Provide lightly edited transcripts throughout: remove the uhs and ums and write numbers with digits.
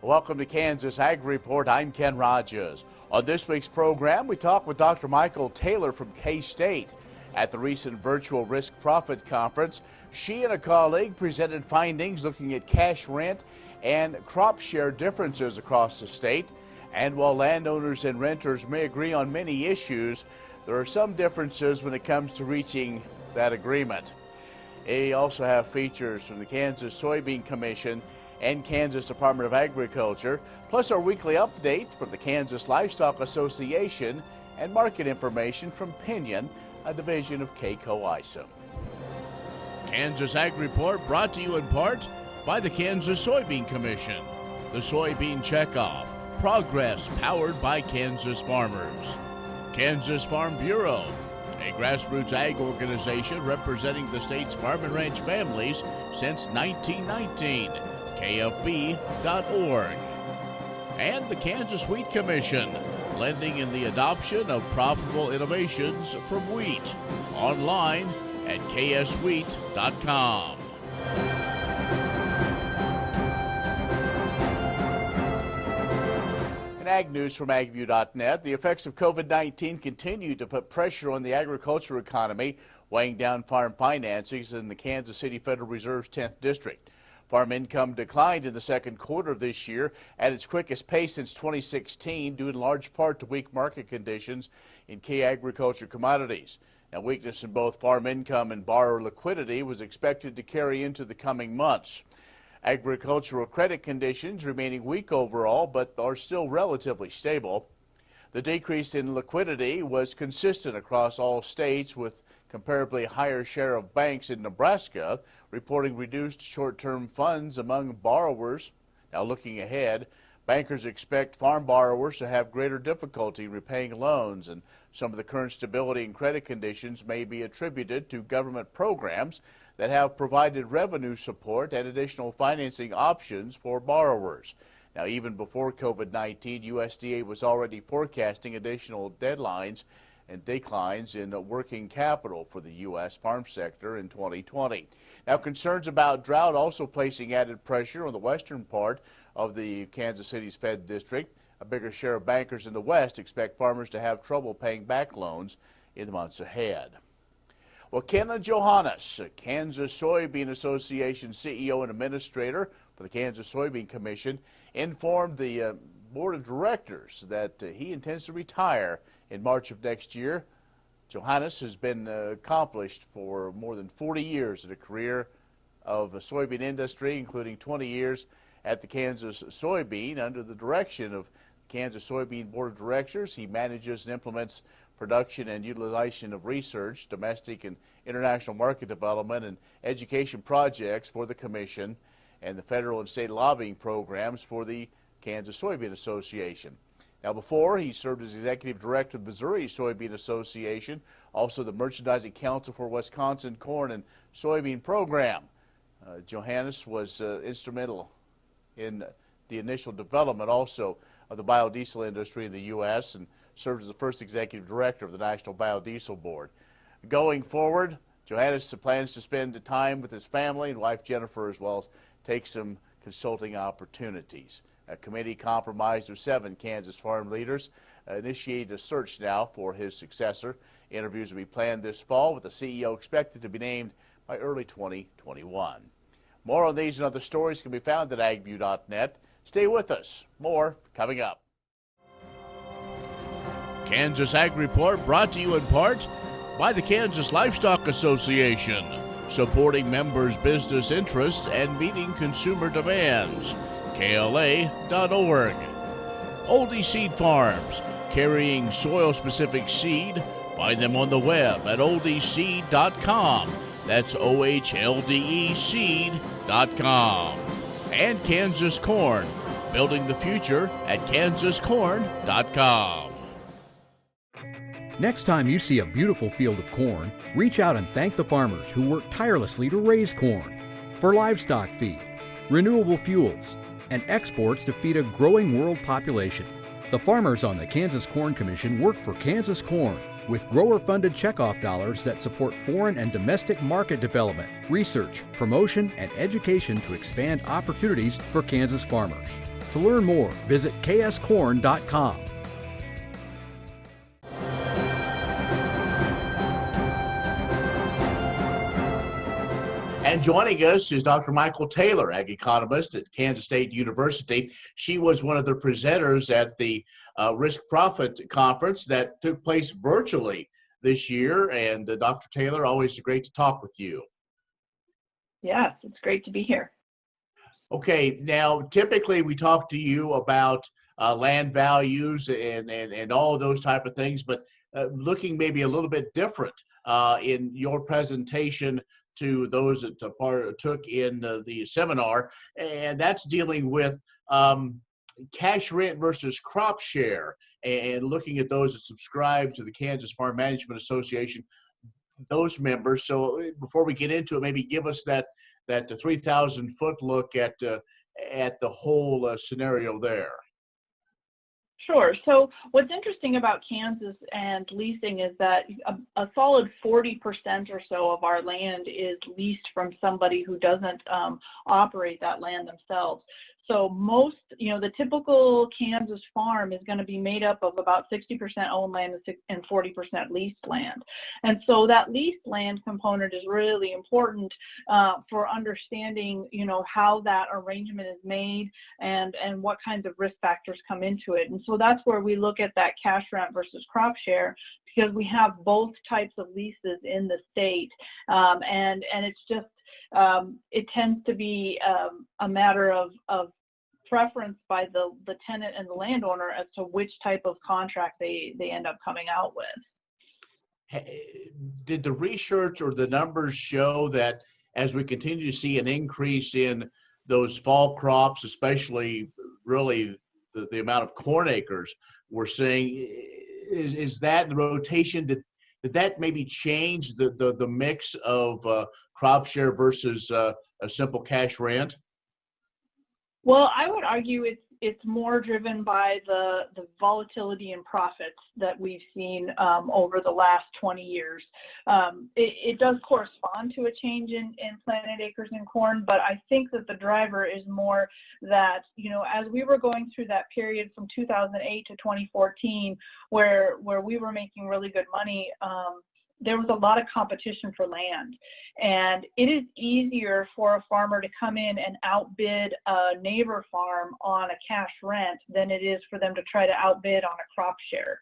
Welcome to Kansas Ag Report. I'm Ken Rogers. On this week's program, we talk with Dr. Mykel Taylor from K-State. At the recent virtual Risk Profit Conference, she and a colleague presented findings looking at cash rent and crop share differences across the state. And while landowners and renters may agree on many issues, there are some differences when it comes to reaching that agreement. We also have features from the Kansas Soybean Commission and Kansas Department of Agriculture, plus our weekly update from the Kansas Livestock Association and market information from Pinion, a division of K-Coe Isom. Kansas Ag Report brought to you in part by the Kansas Soybean Commission, the Soybean Checkoff, progress powered by Kansas farmers. Kansas Farm Bureau, a grassroots ag organization representing the state's farm and ranch families since 1919. KFB.org. And the Kansas Wheat Commission, lending in the adoption of profitable innovations from wheat. Online at kswheat.com. In ag news from agview.net, the effects of COVID-19 continue to put pressure on the agriculture economy, weighing down farm financings in the Kansas City Federal Reserve's 10th District. Farm income declined in the second quarter of this year at its quickest pace since 2016, due in large part to weak market conditions in key agriculture commodities. Now, weakness in both farm income and borrower liquidity was expected to carry into the coming months. Agricultural credit conditions remaining weak overall, but are still relatively stable. The decrease in liquidity was consistent across all states, with comparably higher share of banks in Nebraska reporting reduced short-term funds among borrowers. Now, looking ahead, bankers expect farm borrowers to have greater difficulty repaying loans, and some of the current stability in credit conditions may be attributed to government programs that have provided revenue support and additional financing options for borrowers. Now, even before COVID-19, USDA was already forecasting additional deadlines and declines in working capital for the U.S. farm sector in 2020. Now, concerns about drought also placing added pressure on the western part of the Kansas City's Fed District. A bigger share of bankers in the West expect farmers to have trouble paying back loans in the months ahead. Well, Ken Johannes, Kansas Soybean Association CEO and administrator for the Kansas Soybean Commission, informed the board of directors that he intends to retire in March of next year. Johannes has been accomplished for more than 40 years in a career of the soybean industry, including 20 years at the Kansas Soybean. Under the direction of Kansas Soybean Board of Directors, he manages and implements production and utilization of research, domestic and international market development, and education projects for the Commission, and the federal and state lobbying programs for the Kansas Soybean Association. Now, before, he served as executive director of the Missouri Soybean Association, also the Merchandising Council for Wisconsin Corn and Soybean Program. Johannes was instrumental in the initial development also of the biodiesel industry in the U.S. and served as the first executive director of the National Biodiesel Board. Going forward, Johannes plans to spend the time with his family and wife Jennifer, as well as take some consulting opportunities. A committee comprised of 7 Kansas farm leaders initiated a search now for his successor. Interviews will be planned this fall, with the CEO expected to be named by early 2021. More on these and other stories can be found at agview.net. Stay with us. More coming up. Kansas Ag Report brought to you in part by the Kansas Livestock Association, supporting members' business interests and meeting consumer demands. KLA.org. Oldie Seed Farms, carrying soil-specific seed. Find them on the web at oldieseed.com. That's OHLDE seed.com. And Kansas Corn, building the future at kansascorn.com. Next time you see a beautiful field of corn, reach out and thank the farmers who work tirelessly to raise corn for livestock feed, renewable fuels, and exports to feed a growing world population. The farmers on the Kansas Corn Commission work for Kansas Corn with grower-funded checkoff dollars that support foreign and domestic market development, research, promotion, and education to expand opportunities for Kansas farmers. To learn more, visit kscorn.com. And joining us is Dr. Mykel Taylor, ag economist at Kansas State University. She was one of the presenters at the Risk Profit Conference that took place virtually this year. And Dr. Taylor, always great to talk with you. Yes, it's great to be here. Okay, now typically we talk to you about land values and all of those type of things, but looking maybe a little bit different in your presentation to those that took in the seminar, and that's dealing with cash rent versus crop share, and looking at those that subscribe to the Kansas Farm Management Association, those members. So before we get into it, maybe give us that 3,000-foot look at the whole scenario there. Sure. So what's interesting about Kansas and leasing is that a solid 40% or so of our land is leased from somebody who doesn't operate that land themselves. So most, the typical Kansas farm is going to be made up of about 60% owned land and 40% leased land. And so that leased land component is really important for understanding, how that arrangement is made and what kinds of risk factors come into it. And so that's where we look at that cash rent versus crop share, because we have both types of leases in the state. And it's just, it tends to be a matter of preference by the tenant and the landowner as to which type of contract they end up coming out with. Did the research or the numbers show that as we continue to see an increase in those fall crops, especially really the amount of corn acres we're seeing, is that the rotation, did that maybe change the mix of crop share versus a simple cash rent? Well, I would argue it's more driven by the volatility in profits that we've seen over the last 20 years. It does correspond to a change in planted acres in corn, but I think that the driver is more that, as we were going through that period from 2008 to 2014, where we were making really good money, there was a lot of competition for land, and it is easier for a farmer to come in and outbid a neighbor farm on a cash rent than it is for them to try to outbid on a crop share.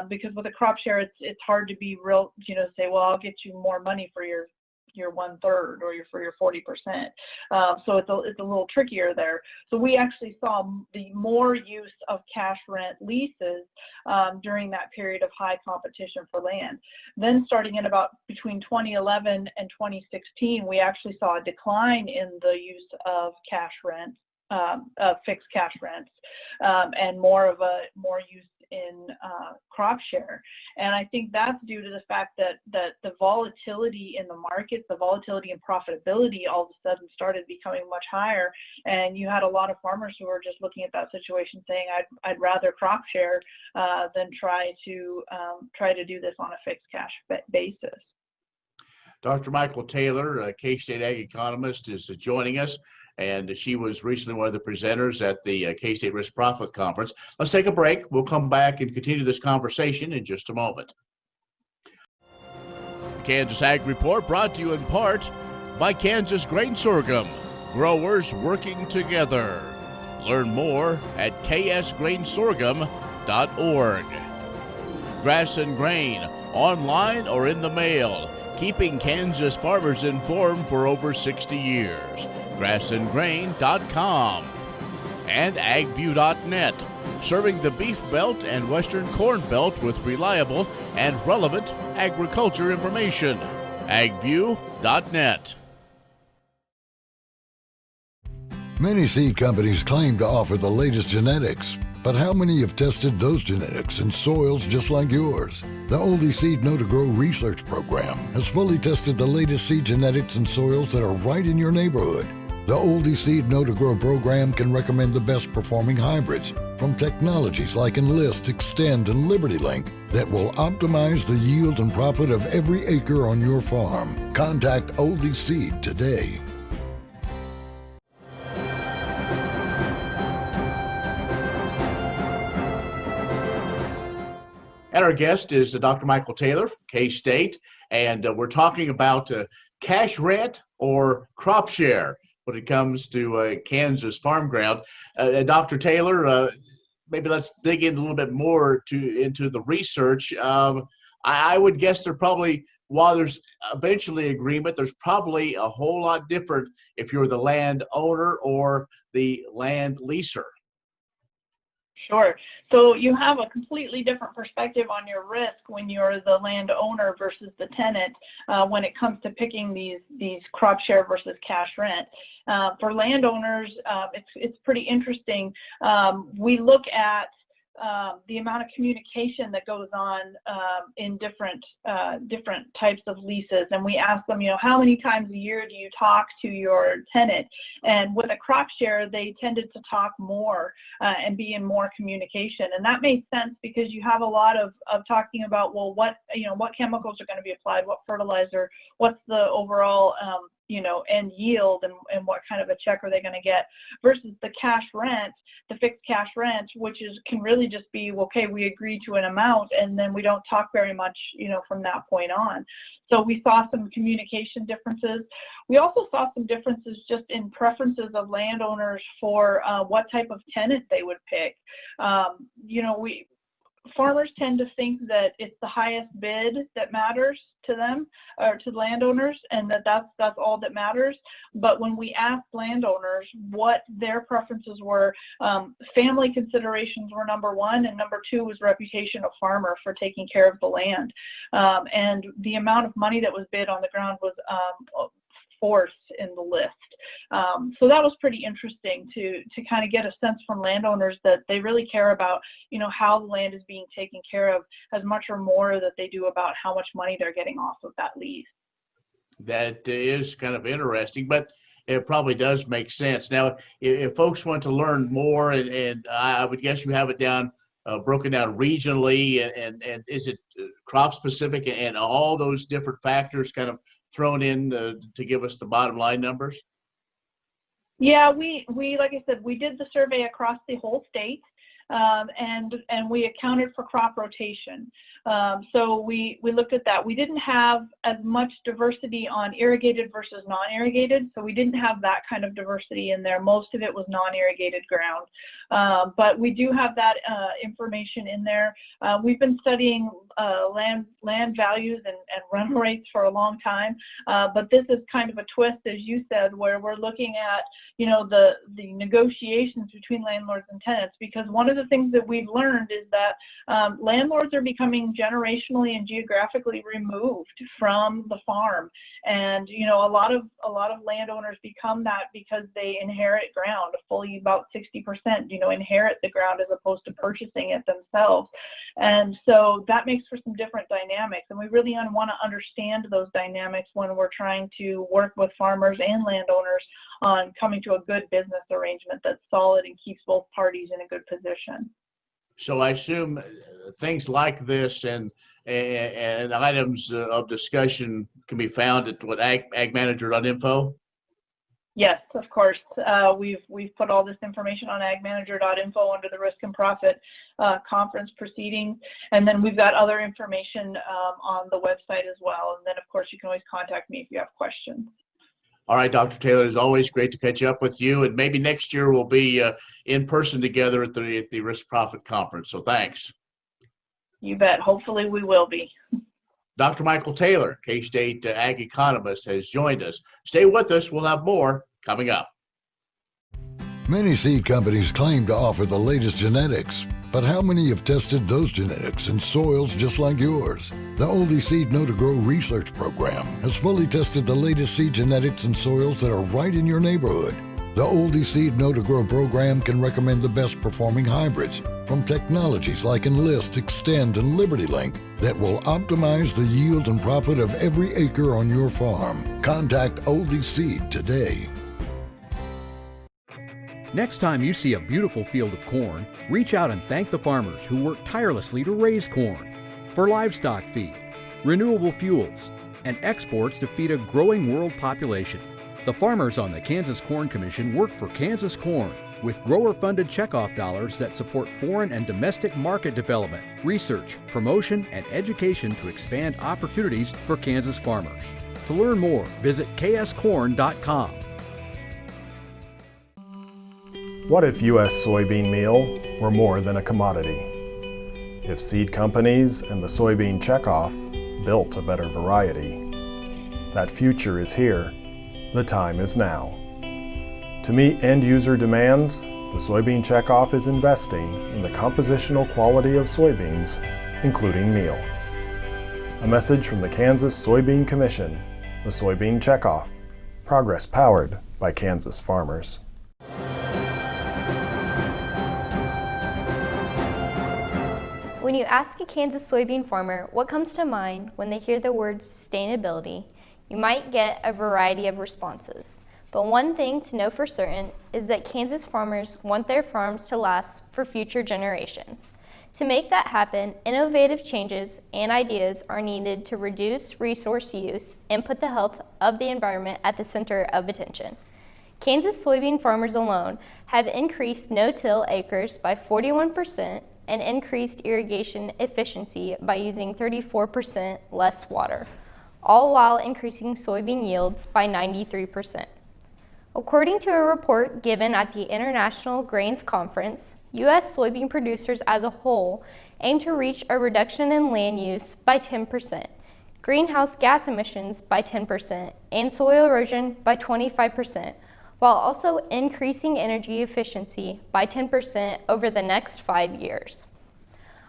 Because with a crop share, it's hard to be real, say, well, I'll get you more money for your 1/3 or for your 40%. So it's a little trickier there. So we actually saw the more use of cash rent leases during that period of high competition for land. Then starting in about between 2011 and 2016, we actually saw a decline in the use of cash rents, fixed cash rents, and more use in crop share. And I think that's due to the fact that the volatility in the markets, the volatility in profitability all of a sudden started becoming much higher. And you had a lot of farmers who were just looking at that situation saying, I'd rather crop share than try to do this on a fixed cash basis. Dr. Mykel Taylor, K-State ag economist, is joining us, and she was recently one of the presenters at the K-State Risk Profit Conference. Let's take a break. We'll come back and continue this conversation in just a moment. The Kansas Ag Report brought to you in part by Kansas Grain Sorghum, growers working together. Learn more at ksgrainsorghum.org. Grass and Grain, online or in the mail, keeping Kansas farmers informed for over 60 years. grassandgrain.com, and agview.net, serving the Beef Belt and Western Corn Belt with reliable and relevant agriculture information. agview.net. Many seed companies claim to offer the latest genetics, but how many have tested those genetics in soils just like yours? The Oldie Seed Know to Grow research program has fully tested the latest seed genetics in soils that are right in your neighborhood. The Oldie Seed Know to Grow program can recommend the best performing hybrids from technologies like Enlist, Extend, and LibertyLink that will optimize the yield and profit of every acre on your farm. Contact Oldie Seed today. Tonight, our guest is Dr. Mykel Taylor from K-State, and we're talking about cash rent or crop share when it comes to Kansas farm ground. Dr. Taylor, maybe let's dig in a little bit more into the research. I would guess there probably, while there's eventually agreement, there's probably a whole lot different if you're the land owner or the land leaser. Sure. So you have a completely different perspective on your risk when you're the landowner versus the tenant when it comes to picking these crop share versus cash rent. For landowners, it's pretty interesting. We look at the amount of communication that goes on in different types of leases, and we ask them, how many times a year do you talk to your tenant? And with a crop share, they tended to talk more and be in more communication, and that made sense because you have a lot of talking about, well, what chemicals are going to be applied, what fertilizer, what's the overall end yield, and what kind of a check are they going to get, versus the cash rent, the fixed cash rent, which can really just be, okay, we agree to an amount and then we don't talk very much, from that point on. So we saw some communication differences. We also saw some differences just in preferences of landowners for what type of tenant they would pick. Farmers tend to think that it's the highest bid that matters to them or to landowners, and that's all that matters. But when we asked landowners what their preferences were, family considerations were number one, and number two was reputation of farmer for taking care of the land. And the amount of money that was bid on the ground was fourth in the list. So that was pretty interesting to kind of get a sense from landowners that they really care about, how the land is being taken care of as much or more that they do about how much money they're getting off of that lease. That is kind of interesting, but it probably does make sense. Now, if folks want to learn more, and I would guess you have it broken down regionally, and is it crop specific and all those different factors kind of thrown in to give us the bottom line numbers? Yeah, we like I said, we did the survey across the whole state, and we accounted for crop rotation. So we looked at that. We didn't have as much diversity on irrigated versus non-irrigated, so we didn't have that kind of diversity in there. Most of it was non-irrigated ground, but we do have that information in there. We've been studying land values and rental rates for a long time, but this is kind of a twist, as you said, where we're looking at the negotiations between landlords and tenants, because one of the things that we've learned is that landlords are becoming generationally and geographically removed from the farm, and a lot of landowners become that because they inherit ground. Fully about 60% inherit the ground as opposed to purchasing it themselves, and so that makes for some different dynamics, and we really want to understand those dynamics when we're trying to work with farmers and landowners on coming to a good business arrangement that's solid and keeps both parties in a good position. So I assume things like this and items of discussion can be found at agmanager.info? Yes, of course. We've put all this information on agmanager.info under the Risk and Profit conference proceedings, and then we've got other information on the website as well. And then, of course, you can always contact me if you have questions. All right, Dr. Taylor, it's always great to catch up with you, and maybe next year we'll be in person together at the Risk Profit Conference. So thanks. You bet. Hopefully we will be. Dr. Mykel Taylor, K-State ag economist, has joined us. Stay with us. We'll have more coming up. Many seed companies claim to offer the latest genetics, but how many have tested those genetics in soils just like yours? The Oldie Seed Know to Grow research program has fully tested the latest seed genetics in soils that are right in your neighborhood. The Oldie Seed Know to Grow program can recommend the best performing hybrids from technologies like Enlist, Extend, and Liberty Link that will optimize the yield and profit of every acre on your farm. Contact Oldie Seed today. Next time you see a beautiful field of corn, reach out and thank the farmers who work tirelessly to raise corn for livestock feed, renewable fuels, and exports to feed a growing world population. The farmers on the Kansas Corn Commission work for Kansas corn, with grower-funded checkoff dollars that support foreign and domestic market development, research, promotion, and education to expand opportunities for Kansas farmers. To learn more, visit kscorn.com. What if U.S. soybean meal were more than a commodity? If seed companies and the soybean checkoff built a better variety? That future is here. The time is now. To meet end-user demands, the soybean checkoff is investing in the compositional quality of soybeans, including meal. A message from the Kansas Soybean Commission, the Soybean Checkoff, progress powered by Kansas farmers. When you ask a Kansas soybean farmer what comes to mind when they hear the word sustainability, you might get a variety of responses. But one thing to know for certain is that Kansas farmers want their farms to last for future generations. To make that happen, innovative changes and ideas are needed to reduce resource use and put the health of the environment at the center of attention. Kansas soybean farmers alone have increased no-till acres by 41% and increased irrigation efficiency by using 34% less water, all while increasing soybean yields by 93%. According to a report given at the International Grains Conference, U.S. soybean producers as a whole aim to reach a reduction in land use by 10%, greenhouse gas emissions by 10%, and soil erosion by 25%, while also increasing energy efficiency by 10% over the next 5 years.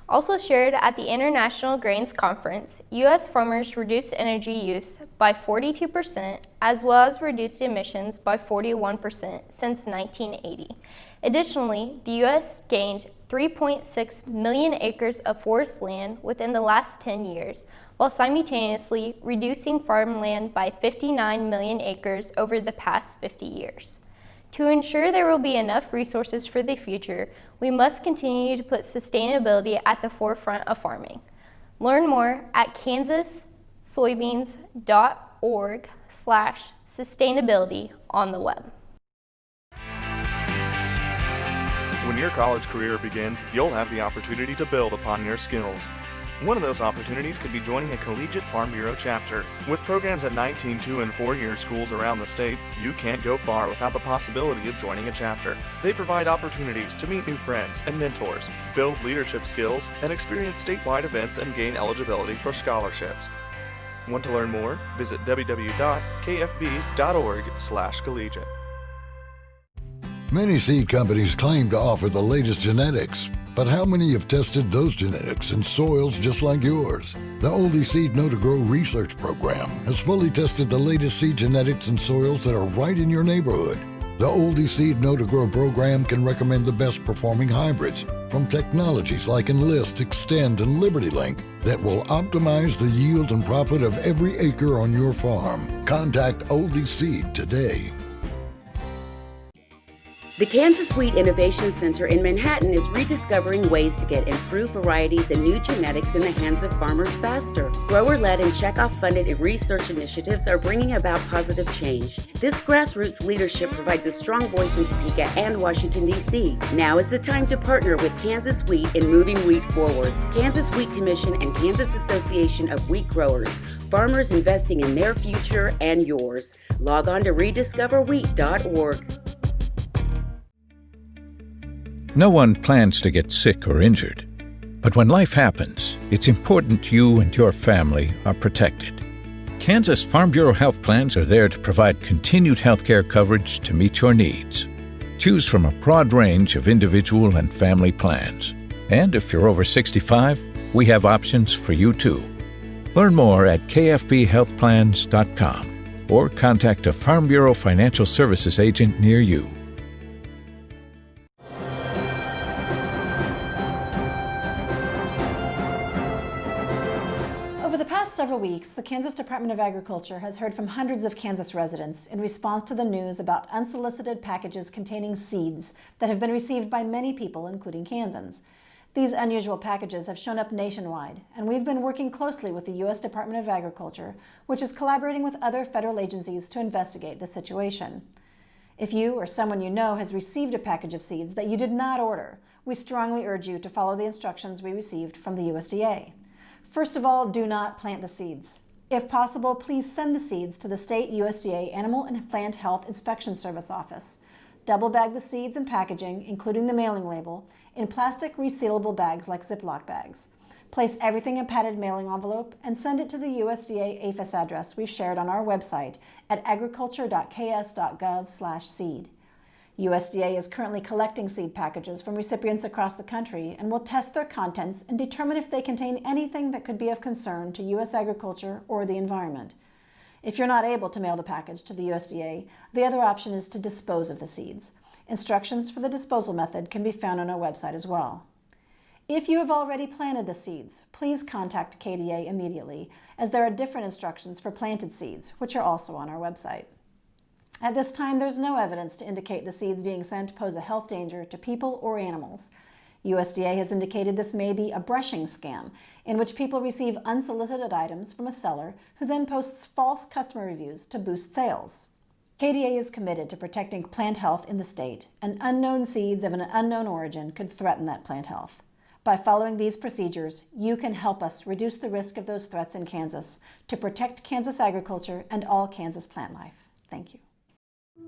Also shared at the International Grains Conference, U.S. farmers reduced energy use by 42% as well as reduced emissions by 41% since 1980. Additionally, the U.S. gained 3.6 million acres of forest land within the last 10 years, while simultaneously reducing farmland by 59 million acres over the past 50 years. To ensure there will be enough resources for the future, we must continue to put sustainability at the forefront of farming. Learn more at kansassoybeans.org/sustainability on the web. When your college career begins, you'll have the opportunity to build upon your skills. One of those opportunities could be joining a collegiate Farm Bureau chapter. With programs at 19 2- and 4-year schools around the state, you can't go far without the possibility of joining a chapter. They provide opportunities to meet new friends and mentors, build leadership skills, and experience statewide events and gain eligibility for scholarships. Want to learn more? Visit www.kfb.org/collegiate. Many seed companies claim to offer the latest genetics, but how many have tested those genetics in soils just like yours? The Oldie Seed Know to Grow research program has fully tested the latest seed genetics in soils that are right in your neighborhood. The Oldie Seed Know to Grow program can recommend the best performing hybrids from technologies like Enlist, Extend, and LibertyLink that will optimize the yield and profit of every acre on your farm. Contact Oldie Seed today. The Kansas Wheat Innovation Center in Manhattan is rediscovering ways to get improved varieties and new genetics in the hands of farmers faster. Grower-led and checkoff-funded research initiatives are bringing about positive change. This grassroots leadership provides a strong voice in Topeka and Washington, D.C. Now is the time to partner with Kansas Wheat in moving wheat forward. Kansas Wheat Commission and Kansas Association of Wheat Growers. Farmers investing in their future and yours. Log on to rediscoverwheat.org. No one plans to get sick or injured, but when life happens, it's important you and your family are protected. Kansas Farm Bureau health plans are there to provide continued health care coverage to meet your needs. Choose from a broad range of individual and family plans. And if you're over 65, we have options for you too. Learn more at kfbhealthplans.com or contact a Farm Bureau Financial Services agent near you. Several weeks, the Kansas Department of Agriculture has heard from hundreds of Kansas residents in response to the news about unsolicited packages containing seeds that have been received by many people, including Kansans. These unusual packages have shown up nationwide, and we've been working closely with the U.S. Department of Agriculture, which is collaborating with other federal agencies to investigate the situation. If you or someone you know has received a package of seeds that you did not order, we strongly urge you to follow the instructions we received from the USDA. First of all, do not plant the seeds. If possible, please send the seeds to the state USDA Animal and Plant Health Inspection Service office. Double bag the seeds and packaging, including the mailing label, in plastic resealable bags like Ziploc bags. Place everything in a padded mailing envelope and send it to the USDA APHIS address we've shared on our website at agriculture.ks.gov/seed. USDA is currently collecting seed packages from recipients across the country and will test their contents and determine if they contain anything that could be of concern to U.S. agriculture or the environment. If you're not able to mail the package to the USDA, the other option is to dispose of the seeds. Instructions for the disposal method can be found on our website as well. If you have already planted the seeds, please contact KDA immediately, as there are different instructions for planted seeds, which are also on our website. At this time, there's no evidence to indicate the seeds being sent pose a health danger to people or animals. USDA has indicated this may be a brushing scam, in which people receive unsolicited items from a seller who then posts false customer reviews to boost sales. KDA is committed to protecting plant health in the state, and unknown seeds of an unknown origin could threaten that plant health. By following these procedures, you can help us reduce the risk of those threats in Kansas to protect Kansas agriculture and all Kansas plant life. Thank you.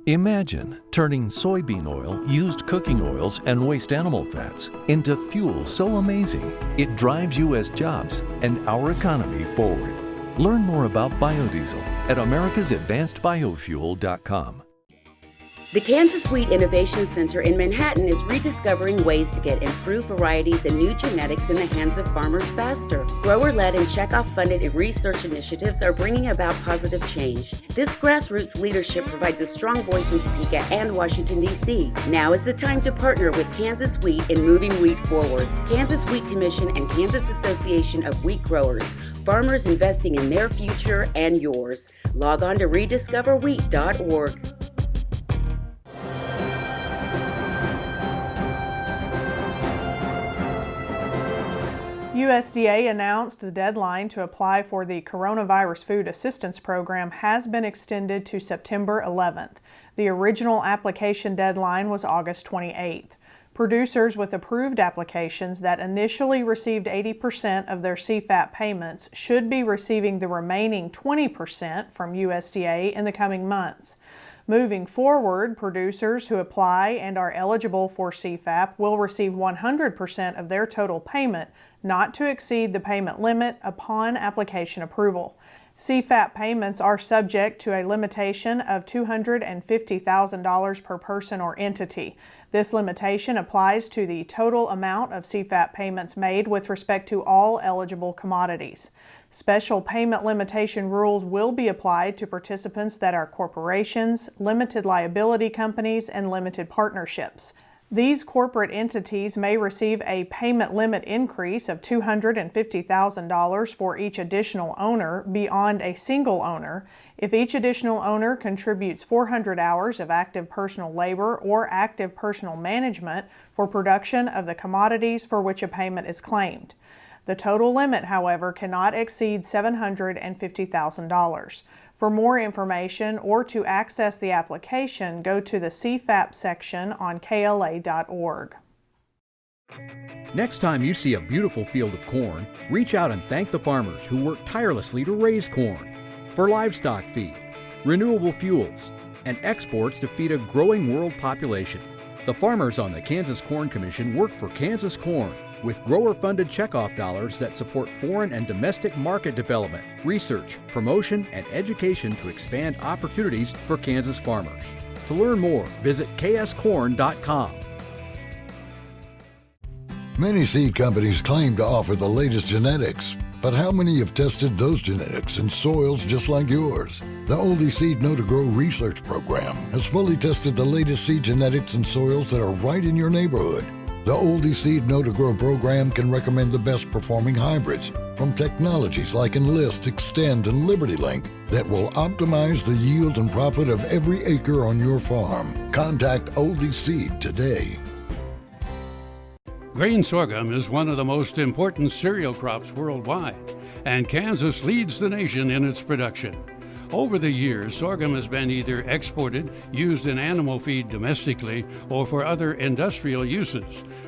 Imagine turning soybean oil, used cooking oils, and waste animal fats into fuel so amazing it drives U.S. jobs and our economy forward. Learn more about biodiesel at americasadvancedbiofuel.com. The Kansas Wheat Innovation Center in Manhattan is rediscovering ways to get improved varieties and new genetics in the hands of farmers faster. Grower-led and checkoff-funded research initiatives are bringing about positive change. This grassroots leadership provides a strong voice in Topeka and Washington, D.C. Now is the time to partner with Kansas Wheat in moving wheat forward. Kansas Wheat Commission and Kansas Association of Wheat Growers. Farmers investing in their future and yours. Log on to rediscoverwheat.org. USDA announced the deadline to apply for the Coronavirus Food Assistance Program has been extended to September 11th. The original application deadline was August 28th. Producers with approved applications that initially received 80% of their CFAP payments should be receiving the remaining 20% from USDA in the coming months. Moving forward, producers who apply and are eligible for CFAP will receive 100% of their total payment, not to exceed the payment limit upon application approval. CFAP payments are subject to a limitation of $250,000 per person or entity. This limitation applies to the total amount of CFAP payments made with respect to all eligible commodities. Special payment limitation rules will be applied to participants that are corporations, limited liability companies, and limited partnerships. These corporate entities may receive a payment limit increase of $250,000 for each additional owner beyond a single owner if each additional owner contributes 400 hours of active personal labor or active personal management for production of the commodities for which a payment is claimed. The total limit, however, cannot exceed $750,000. For more information or to access the application, go to the CFAP section on KLA.org. Next time you see a beautiful field of corn, reach out and thank the farmers who work tirelessly to raise corn for livestock feed, renewable fuels, and exports to feed a growing world population. The farmers on the Kansas Corn Commission work for Kansas Corn with grower-funded checkoff dollars that support foreign and domestic market development, research, promotion, and education to expand opportunities for Kansas farmers. To learn more, visit kscorn.com. Many seed companies claim to offer the latest genetics, but how many have tested those genetics in soils just like yours? The Oldie Seed Know to Grow research program has fully tested the latest seed genetics in soils that are right in your neighborhood. The Oldie Seed Know to Grow program can recommend the best performing hybrids from technologies like Enlist, Extend, and LibertyLink that will optimize the yield and profit of every acre on your farm. Contact Oldie Seed today. Grain sorghum is one of the most important cereal crops worldwide, and Kansas leads the nation in its production. Over the years, sorghum has been either exported, used in animal feed domestically, or for other industrial uses.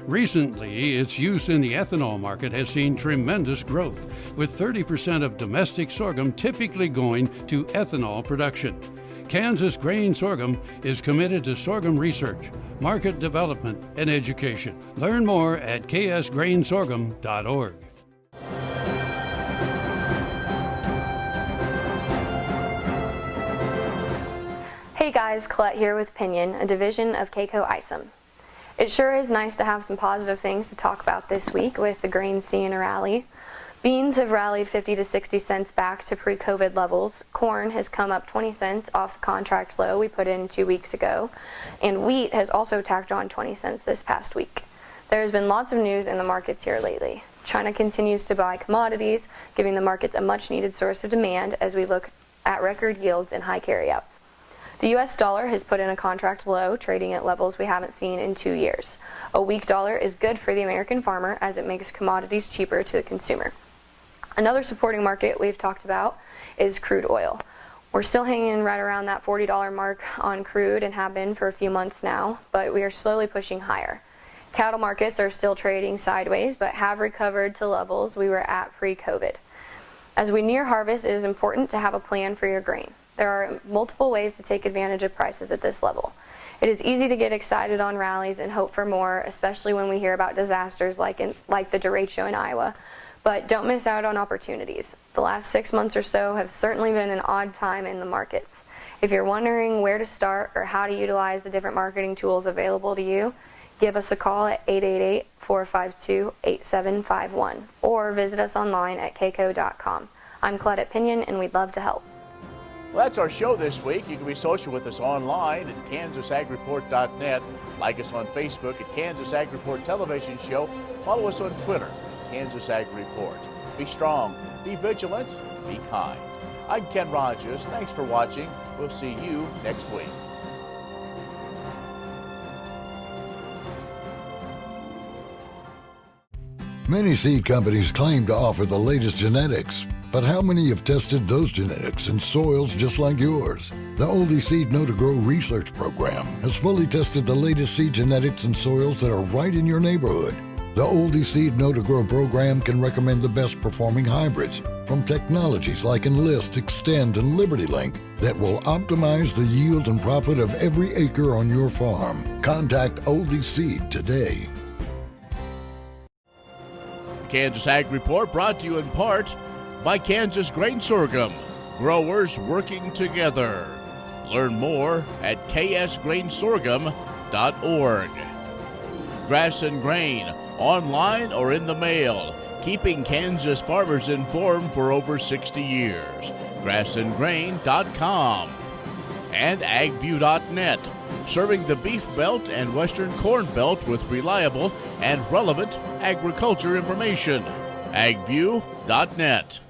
Recently, its use in the ethanol market has seen tremendous growth, with 30% of domestic sorghum typically going to ethanol production. Kansas Grain Sorghum is committed to sorghum research, market development, and education. Learn more at ksgrainsorghum.org. Hey guys, Colette here with Pinion, a division of K-Coe Isom. It sure is nice to have some positive things to talk about this week with the grains seeing a rally. Beans have rallied 50 to 60 cents back to pre-COVID levels. Corn has come up 20 cents off the contract low we put in 2 weeks ago. And wheat has also tacked on 20 cents this past week. There has been lots of news in the markets here lately. China continues to buy commodities, giving the markets a much needed source of demand as we look at record yields and high carryouts. The U.S. dollar has put in a contract low, trading at levels we haven't seen in 2 years. A weak dollar is good for the American farmer as it makes commodities cheaper to the consumer. Another supporting market we've talked about is crude oil. We're still hanging right around that $40 mark on crude and have been for a few months now, but we are slowly pushing higher. Cattle markets are still trading sideways, but have recovered to levels we were at pre-COVID. As we near harvest, it is important to have a plan for your grain. There are multiple ways to take advantage of prices at this level. It is easy to get excited on rallies and hope for more, especially when we hear about disasters like the derecho in Iowa. But don't miss out on opportunities. The last 6 months or so have certainly been an odd time in the markets. If you're wondering where to start or how to utilize the different marketing tools available to you, give us a call at 888-452-8751 or visit us online at kco.com. I'm Colette at Pinion, and we'd love to help. Well, that's our show this week. You can be social with us online at kansasagreport.net. Like us on Facebook at Kansas Ag Report Television Show. Follow us on Twitter, Kansas Ag Report. Be strong, be vigilant, be kind. I'm Ken Rogers. Thanks for watching. We'll see you next week. Many seed companies claim to offer the latest genetics, but how many have tested those genetics in soils just like yours? The Oldie Seed Know to Grow research program has fully tested the latest seed genetics in soils that are right in your neighborhood. The Oldie Seed Know to Grow program can recommend the best performing hybrids from technologies like Enlist, Extend, and Liberty Link that will optimize the yield and profit of every acre on your farm. Contact Oldie Seed today. Kansas Ag Report brought to you in part by Kansas Grain Sorghum, growers working together. Learn more at ksgrainsorghum.org. Grass and Grain, online or in the mail, keeping Kansas farmers informed for over 60 years. grassandgrain.com. And agview.net, serving the Beef Belt and Western Corn Belt with reliable and relevant agriculture information. agview.net.